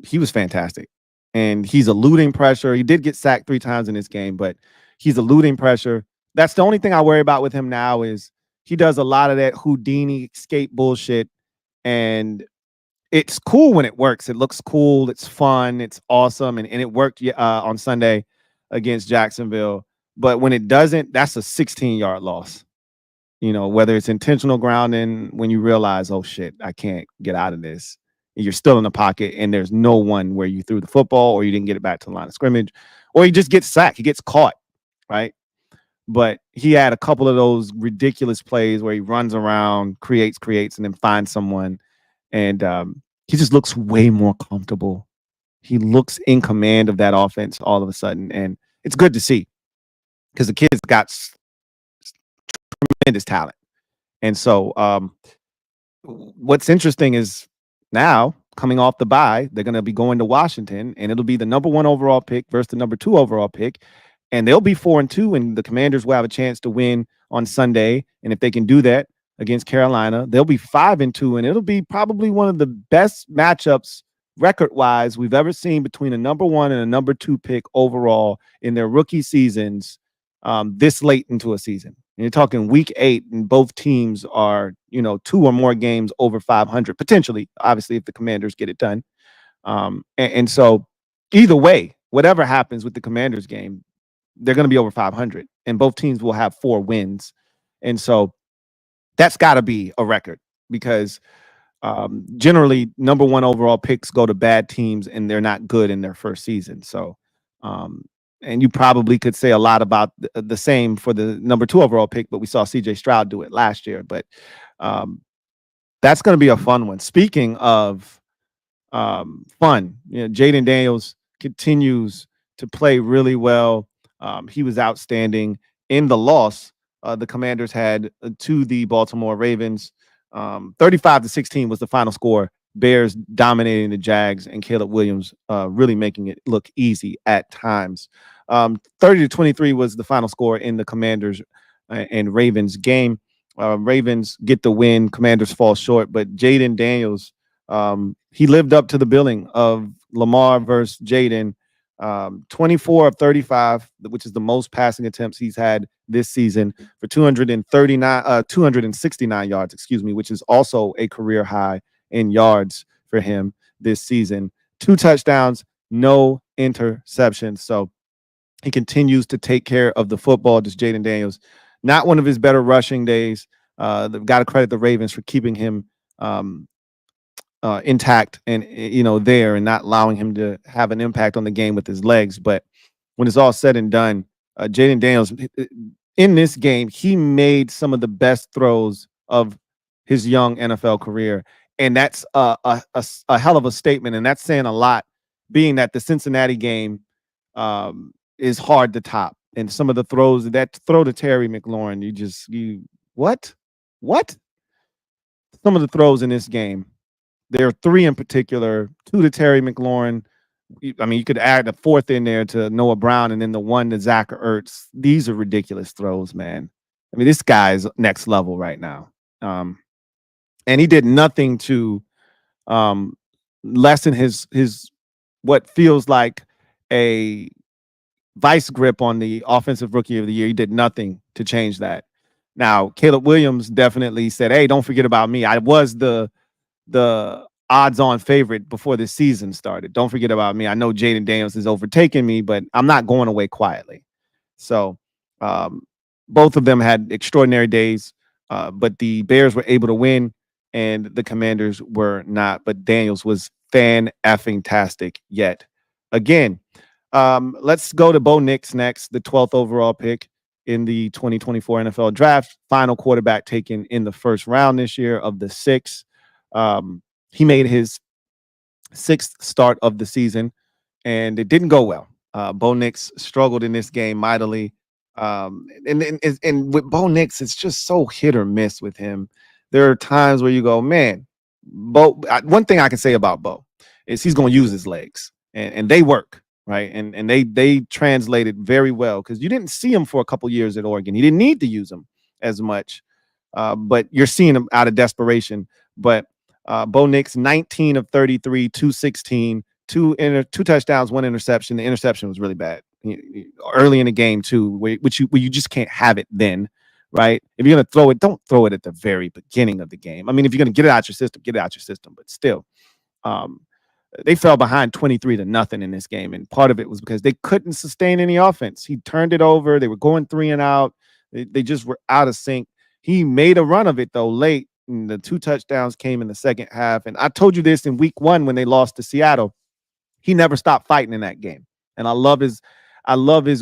he was fantastic, and he's eluding pressure. He did get sacked 3 times in this game, but he's eluding pressure. That's the only thing I worry about with him now is he does a lot of that Houdini escape bullshit, and it's cool when it works. It looks cool. It's fun. It's awesome, and it worked on Sunday against Jacksonville. But when it doesn't, that's a 16-yard loss. Whether it's intentional grounding, when you realize, oh shit, I can't get out of this. And you're still in the pocket, and there's no one where you threw the football, or you didn't get it back to the line of scrimmage, or he just gets sacked. He gets caught, right? But he had a couple of those ridiculous plays where he runs around, creates, and then finds someone, and he just looks way more comfortable. He looks in command of that offense all of a sudden, and it's good to see because the kid's got tremendous talent. And so what's interesting is now, coming off the bye, they're going to be going to Washington, and it'll be the number 1 overall pick versus the number 2 overall pick. And they'll be 4-2, and the Commanders will have a chance to win on Sunday. And if they can do that against Carolina, they'll be 5-2, and it'll be probably one of the best matchups record-wise we've ever seen between a number 1 and a number 2 pick overall in their rookie seasons this late into a season. And you're talking week 8, and both teams are, 2 or more games over 500, potentially, obviously, if the Commanders get it done. And so either way, whatever happens with the Commanders game, they're going to be over 500, and both teams will have 4 wins. And so that's got to be a record because generally number 1 overall picks go to bad teams, and they're not good in their first season. So, and you probably could say a lot about the same for the number 2 overall pick, but we saw CJ Stroud do it last year. But that's going to be a fun one. Speaking of fun, Jaden Daniels continues to play really well. He was outstanding in the loss the Commanders had to the Baltimore Ravens. 35-16 was the final score. Bears dominating the Jags, and Caleb Williams really making it look easy at times. 30-23 was the final score in the Commanders and Ravens game. Ravens get the win. Commanders fall short, but Jaden Daniels, he lived up to the billing of Lamar versus Jaden. 24 of 35, which is the most passing attempts he's had this season, for 269 yards, which is also a career high in yards for him this season. 2 touchdowns, no interceptions. So he continues to take care of the football. Just Jaden Daniels, not one of his better rushing days. They've got to credit the Ravens for keeping him intact and there, and not allowing him to have an impact on the game with his legs. But when it's all said and done, Jaden Daniels in this game, he made some of the best throws of his young NFL career, and that's a hell of a statement, and that's saying a lot, being that the Cincinnati game is hard to top. And some of the throws, that throw to Terry McLaurin, what some of the throws in this game. There are 3 in particular, 2 to Terry McLaurin. I mean, you could add a 4th in there to Noah Brown, and then the 1 to Zach Ertz. These are ridiculous throws, man. I mean, this guy's next level right now. And he did nothing to lessen his what feels like a vice grip on the offensive rookie of the year. He did nothing to change that. Now, Caleb Williams definitely said, hey, don't forget about me. I was the odds-on favorite before the season started. Don't forget about me. I know Jaden Daniels is overtaking me, but I'm not going away quietly. So both of them had extraordinary days, but the Bears were able to win, and the Commanders were not. But Daniels was fan-effing-tastic yet again. Let's go to Bo Nix next, the 12th overall pick in the 2024 NFL Draft. Final quarterback taken in the first round this year of the 6. He made his 6th start of the season, and it didn't go well. Bo Nix struggled in this game mightily. And with Bo Nix, it's just so hit or miss with him. There are times where you go, man, Bo. One thing I can say about Bo is he's going to use his legs. and they work, right? And they translated very well because you didn't see him for a couple years at Oregon. He didn't need to use them as much, but you're seeing him out of desperation. But Bo Nix, 19 of 33, 216, two touchdowns, one interception. The interception was really bad early in the game too, where you just can't have it then, right? If you're gonna throw it, don't throw it at the very beginning of the game. I mean, if you're gonna get it out your system, get it out your system. But still, they fell behind 23-0 in this game, and part of it was because they couldn't sustain any offense. He turned it over. They were going 3 and out. They just were out of sync. He made a run of it though late, and the 2 touchdowns came in the second half. And I told you this in week 1 when they lost to Seattle. He never stopped fighting in that game, and I love his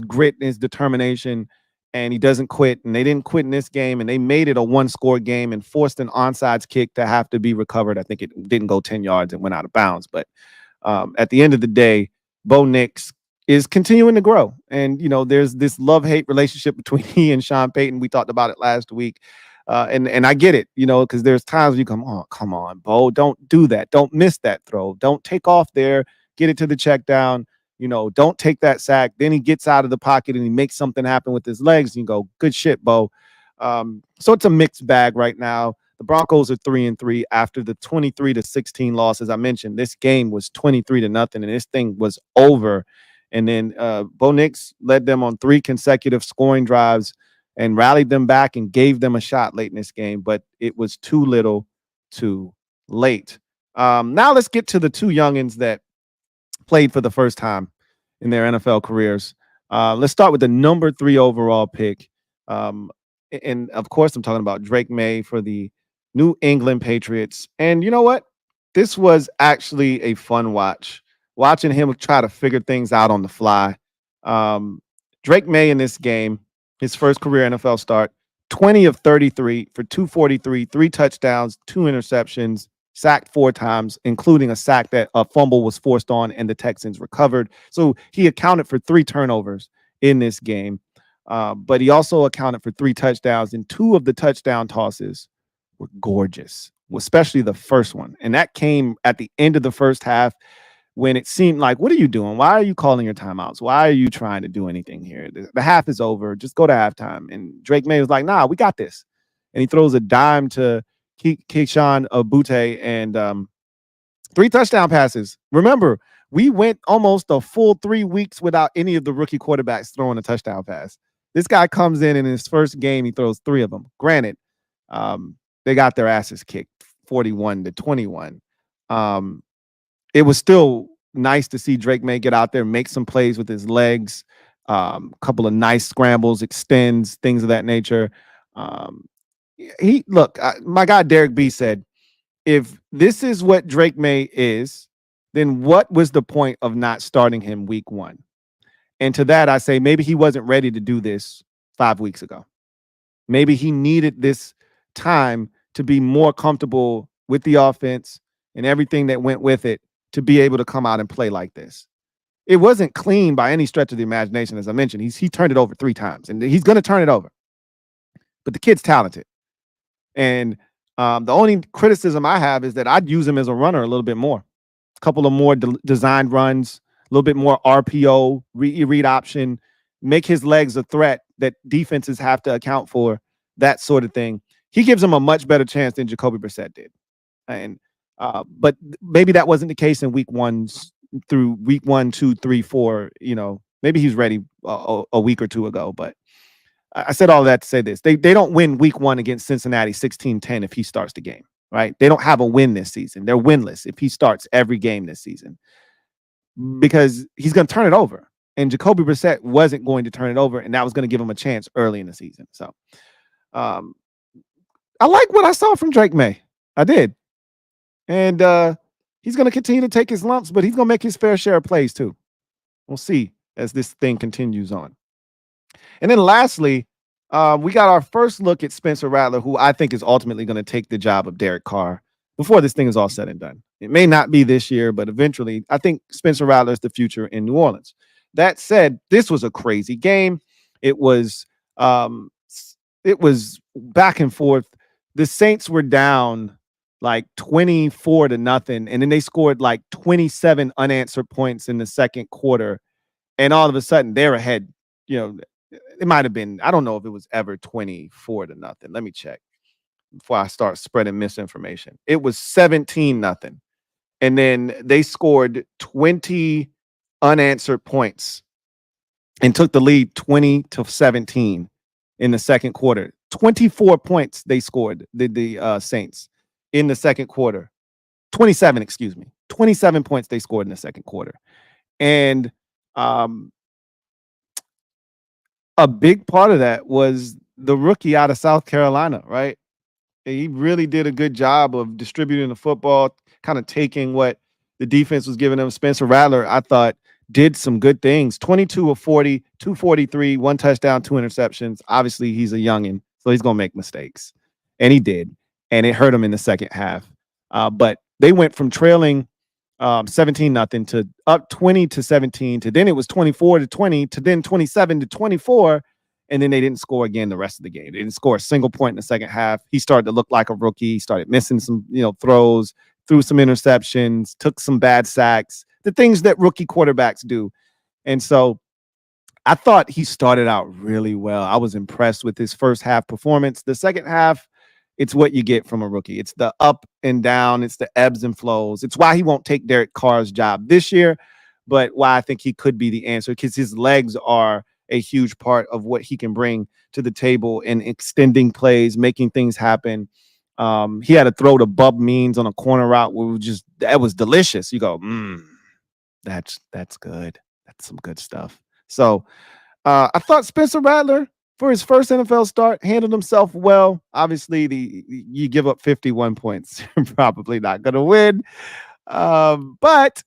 grit and his determination. And he doesn't quit. And they didn't quit in this game, and they made it a 1-score game and forced an onside kick to have to be recovered. I think it didn't go 10 yards and went out of bounds. But at the end of the day, Bo Nix is continuing to grow. And, there's this love-hate relationship between he and Sean Payton. We talked about it last week. And I get it, because there's times when you come on, Bo, don't do that. Don't miss that throw. Don't take off there. Get it to the check down. Don't take that sack. Then he gets out of the pocket and he makes something happen with his legs. And you go, good shit, Bo. So it's a mixed bag right now. The Broncos are 3-3 after the 23-16 loss. As I mentioned, this game was 23-0, and this thing was over. And then Bo Nix led them on 3 consecutive scoring drives and rallied them back and gave them a shot late in this game. But it was too little, too late. Now let's get to the 2 youngins that played for the first time in their NFL careers. Let's start with the number 3 overall pick. And of course, I'm talking about Drake May for the New England Patriots. And you know what? This was actually a fun watch. Watching him try to figure things out on the fly. Drake May in this game, his first career NFL start, 20 of 33 for 243, 3 touchdowns, 2 interceptions, sacked 4 times, including a sack that a fumble was forced on and the Texans recovered. So he accounted for 3 turnovers in this game. But he also accounted for 3 touchdowns, and 2 of the touchdown tosses were gorgeous, especially the first one. And that came at the end of the first half when it seemed like, what are you doing? Why are you calling your timeouts? Why are you trying to do anything here? The half is over. Just go to halftime. And Drake May was like, nah, we got this. And he throws a dime to Keyshawn Butte and 3 touchdown passes. Remember, we went almost a full 3 weeks without any of the rookie quarterbacks throwing a touchdown pass. This guy comes in his first game, he throws 3 of them. Granted, they got their asses kicked 41-21. It was still nice to see Drake May get out there, make some plays with his legs, a couple of nice scrambles, extends, things of that nature. My guy Derek B said, if this is what Drake May is, then what was the point of not starting him week 1? And to that, I say maybe he wasn't ready to do this 5 weeks ago. Maybe he needed this time to be more comfortable with the offense and everything that went with it to be able to come out and play like this. It wasn't clean by any stretch of the imagination. As I mentioned, he turned it over 3 times, and he's going to turn it over. But the kid's talented. And the only criticism I have is that I'd use him as a runner a little bit more. A couple of more designed runs, a little bit more RPO, read option, make his legs a threat that defenses have to account for, that sort of thing. He gives him a much better chance than Jacoby Brissett did. And but maybe that wasn't the case in week 1 through week 1, 2, 3, 4. Maybe he's ready a week or 2 ago. But I said all that to say this. They don't win week 1 against Cincinnati 16-10 if he starts the game, right? They don't have a win this season. They're winless if he starts every game this season because he's going to turn it over. And Jacoby Brissett wasn't going to turn it over, and that was going to give him a chance early in the season. So I like what I saw from Drake May. I did. And he's going to continue to take his lumps, but he's going to make his fair share of plays too. We'll see as this thing continues on. And then lastly, we got our first look at Spencer Rattler, who I think is ultimately going to take the job of Derek Carr before this thing is all said and done. It may not be this year, but eventually I think Spencer Rattler is the future in New Orleans. That said, this was a crazy game. It was back and forth. The Saints were down like 24-0. And then they scored like 27 unanswered points in the second quarter. And all of a sudden they're ahead. It might have been, I don't know if it was ever 24-0. Let me check before I start spreading misinformation. It was 17-0. And then they scored 20 unanswered points and took the lead 20-17 in the second quarter. 24 points they scored, the Saints, in the second quarter. 27, excuse me. 27 points they scored in the second quarter. And a big part of that was the rookie out of South Carolina, right? He really did a good job of distributing the football, kind of taking what the defense was giving him. Spencer Rattler, I thought, did some good things. 22 of 40, 243, 1 touchdown, 2 interceptions. Obviously, he's a youngin, so he's going to make mistakes. And he did. And it hurt him in the second half. But they went from trailing 17-0 to up 20-17 to then it was 24-20 to then 27-24. And then they didn't score again the rest of the game. They didn't score a single point in the second half. He started to look like a rookie. He started missing some, throws, threw some interceptions, took some bad sacks, the things that rookie quarterbacks do. And so I thought he started out really well. I was impressed with his first half performance. The second half, it's what you get from a rookie. It's the up and down. It's the ebbs and flows. It's why he won't take Derek Carr's job this year, but why I think he could be the answer, because his legs are a huge part of what he can bring to the table in extending plays, making things happen. He had a throw to Bub Means on a corner route where that was delicious. You go, that's good. That's some good stuff. So I thought Spencer Rattler, for his first NFL start, handled himself well. Obviously, you give up 51 points, you're probably not going to win. But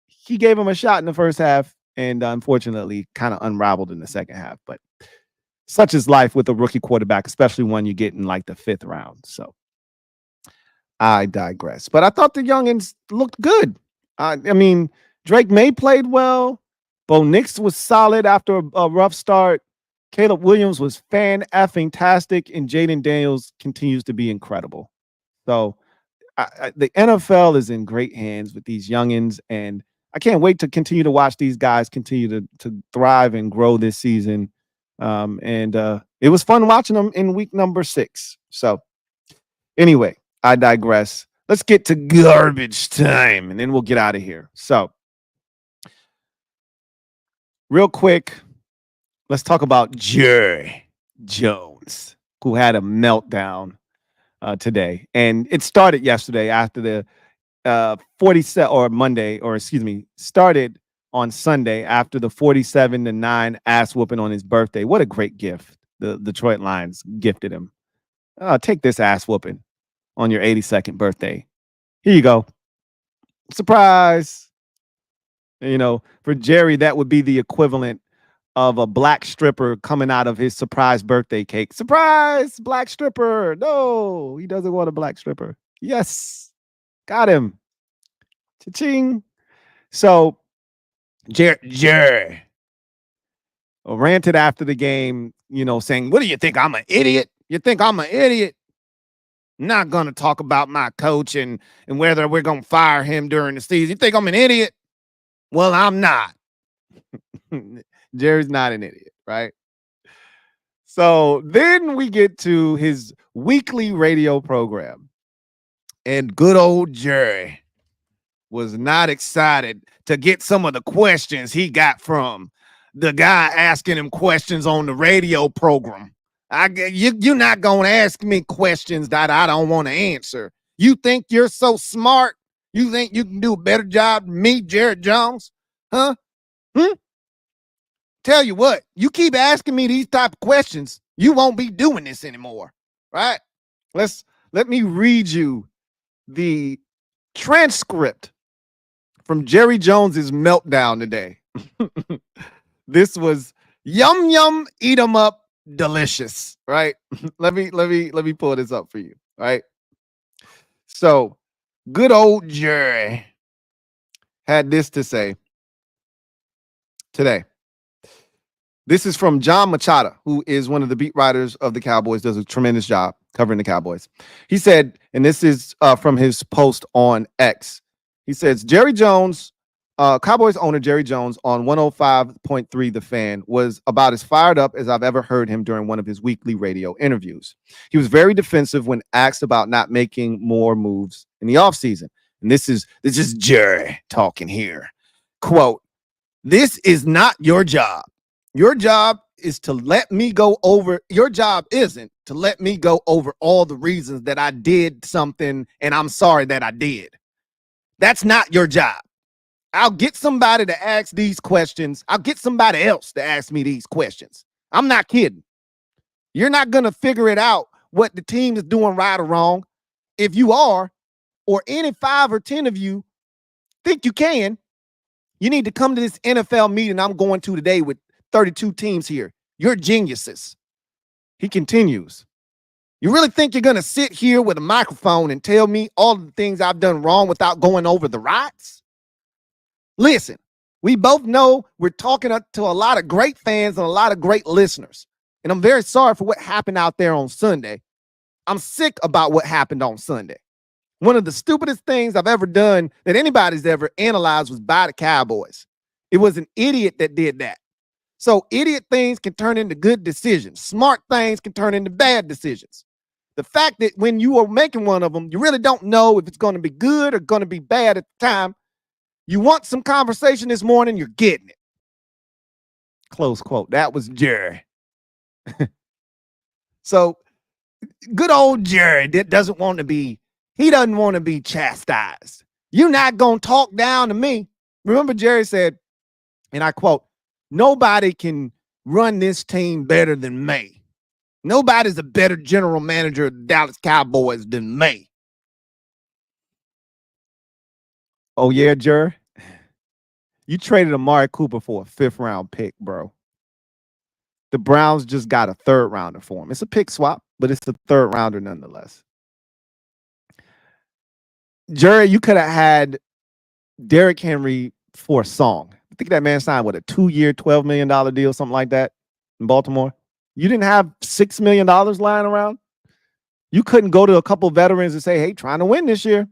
he gave him a shot in the first half, and unfortunately kind of unraveled in the second half. But such is life with a rookie quarterback, especially one you get in like the 5th round. So I digress. But I thought the youngins looked good. I mean, Drake May played well. Bo Nix was solid after a rough start. Caleb Williams was fan-effing-tastic, and Jaden Daniels continues to be incredible. So the NFL is in great hands with these youngins, and I can't wait to continue to watch these guys continue to thrive and grow this season. And it was fun watching them in week number 6. So anyway, I digress. Let's get to garbage time, and then we'll get out of here. So real quick, let's talk about Jerry Jones, who had a meltdown today. And it started yesterday after the started on Sunday after the 47-9 ass whooping on his birthday. What a great gift the Detroit Lions gifted him. Take this ass whooping on your 82nd birthday. Here you go. Surprise. For Jerry, that would be the equivalent of a black stripper coming out of his surprise birthday cake. Surprise, black stripper. No, he doesn't want a black stripper. Yes, got him. Cha-ching. So Jerry ranted after the game, saying, what do you think? I'm an idiot? You think I'm an idiot? Not going to talk about my coach and whether we're going to fire him during the season. You think I'm an idiot? Well, I'm not. Jerry's not an idiot, right? So then we get to his weekly radio program, and good old Jerry was not excited to get some of the questions he got from the guy asking him questions on the radio program. You're not going to ask me questions that I don't want to answer. You think you're so smart? You think you can do a better job than me, Jared Jones? Huh? Tell you what, you keep asking me these type of questions, you won't be doing this anymore, right? Let me read you the transcript from Jerry Jones's meltdown today. This was yum yum, eat 'em up, delicious, right? let me pull this up for you, right? So, good old Jerry had this to say today. This is from John Machado, who is one of the beat writers of the Cowboys, does a tremendous job. covering the Cowboys. He said, and this is from his post on X. He says, Cowboys owner Jerry Jones on 105.3 The Fan was about as fired up as I've ever heard him during one of his weekly radio interviews. He was very defensive when asked about not making more moves in the offseason. And this is Jerry talking here. Quote, "This is not your job. Your job is to let me go over. Your job isn't to let me go over all the reasons that I did something and I'm sorry that I did. That's not your job. I'll get somebody to ask these questions. I'll get somebody else to ask me these questions. I'm not kidding. You're not going to figure it out what the team is doing right or wrong. If you are, or any 5 or 10 of you think you can, you need to come to this NFL meeting I'm going to today with 32 teams here. You're geniuses." He continues, "You really think you're going to sit here with a microphone and tell me all the things I've done wrong without going over the rights? Listen, we both know we're talking to a lot of great fans and a lot of great listeners. And I'm very sorry for what happened out there on Sunday. I'm sick about what happened on Sunday. One of the stupidest things I've ever done that anybody's ever analyzed was buy the Cowboys. It was an idiot that did that. So idiot things can turn into good decisions. Smart things can turn into bad decisions. The fact that when you are making one of them, you really don't know if it's going to be good or going to be bad at the time. You want some conversation this morning, you're getting it." Close quote. That was Jerry. So good old Jerry doesn't want to be chastised. You're not going to talk down to me. Remember, Jerry said, and I quote, "Nobody can run this team better than me. Nobody's a better general manager of the Dallas Cowboys than me." Oh, yeah, Jerry? You traded Amari Cooper for a 5th-round pick, bro. The Browns just got a 3rd-rounder for him. It's a pick swap, but it's the 3rd-rounder nonetheless. Jerry, you could have had Derrick Henry for a song. I think that man signed with a 2-year, $12 million deal, something like that in Baltimore. You didn't have $6 million lying around. You couldn't go to a couple of veterans and say, "Hey, trying to win this year.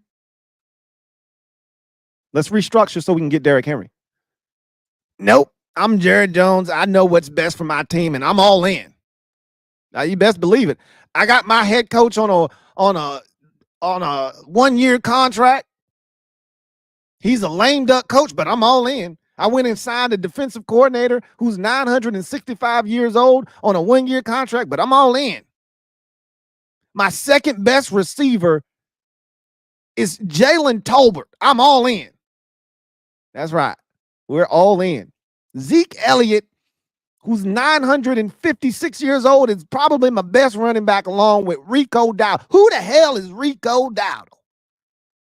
Let's restructure so we can get Derrick Henry." Nope. I'm Jared Jones. I know what's best for my team, and I'm all in. Now, you best believe it. I got my head coach on a 1-year contract. He's a lame duck coach, but I'm all in. I went and signed a defensive coordinator who's 965 years old on a 1-year contract, but I'm all in. My second best receiver is Jalen Tolbert. I'm all in. That's right. We're all in. Zeke Elliott, who's 956 years old, is probably my best running back along with Rico Dowdle. Who the hell is Rico Dowdle?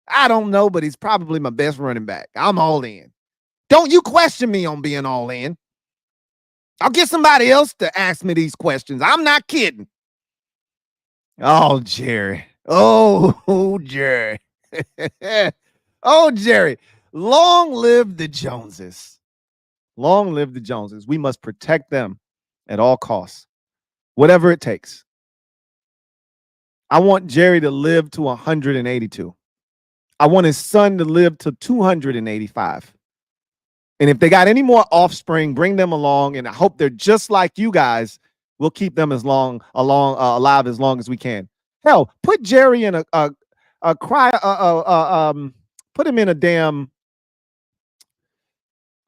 I don't know, but he's probably my best running back. I'm all in. Don't you question me on being all in. I'll get somebody else to ask me these questions. I'm not kidding. Oh, Jerry. Oh, Jerry. Oh, Jerry. Long live the Joneses. Long live the Joneses. We must protect them at all costs, whatever it takes. I want Jerry to live to 182. I want his son to live to 285. And if they got any more offspring, bring them along. And I hope they're just like you guys. We'll keep them alive as long as we can. Hell, put Jerry in put him in a damn.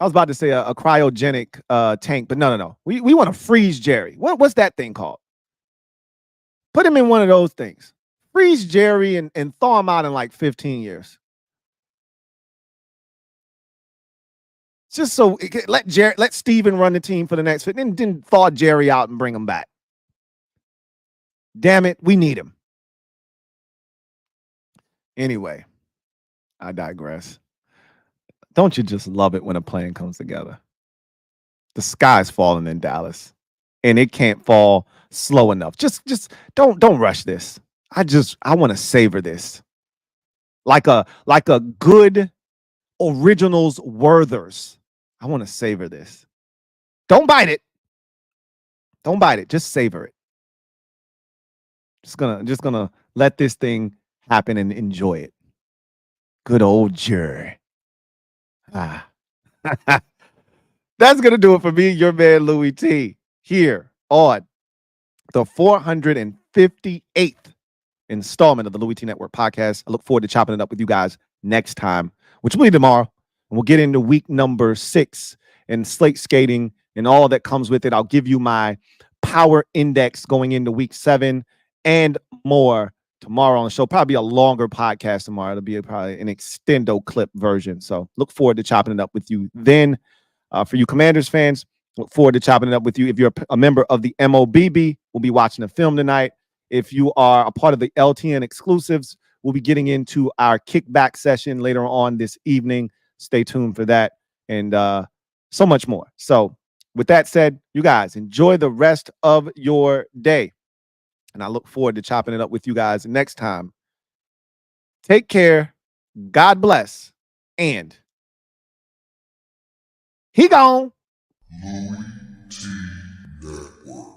I was about to say a cryogenic tank, but no. We want to freeze Jerry. What's that thing called? Put him in one of those things. Freeze Jerry and thaw him out in like 15 years. Just so let Steven run the team for the next 15, then thaw Jerry out and bring him back. Damn it, we need him. Anyway, I digress. Don't you just love it when a plan comes together? The sky's falling in Dallas, and it can't fall slow enough. Just don't rush this. I want to savor this. Like a good originals Werther's. I want to savor this. Don't bite it. Don't bite it. Just savor it. Just gonna let this thing happen and enjoy it. Good old jury. Ah. That's gonna do it for me, your man Louie T, here on the 458th installment of the Louie T Network podcast. I look forward to chopping it up with you guys next time, which will be tomorrow. And we'll get into week number 6 and slate skating and all that comes with it. I'll give you my power index going into week 7 and more tomorrow on the show. Probably a longer podcast tomorrow. It'll be probably an extendo clip version. So look forward to chopping it up with you then. For you Commanders fans, look forward to chopping it up with you. If you're a member of the MOBB, we'll be watching a film tonight. If you are a part of the LTN exclusives, we'll be getting into our kickback session later on this evening. Stay tuned for that and so much more. So with that said, you guys enjoy the rest of your day. And I look forward to chopping it up with you guys next time. Take care. God bless. And he gone. LouieTeeNetwork.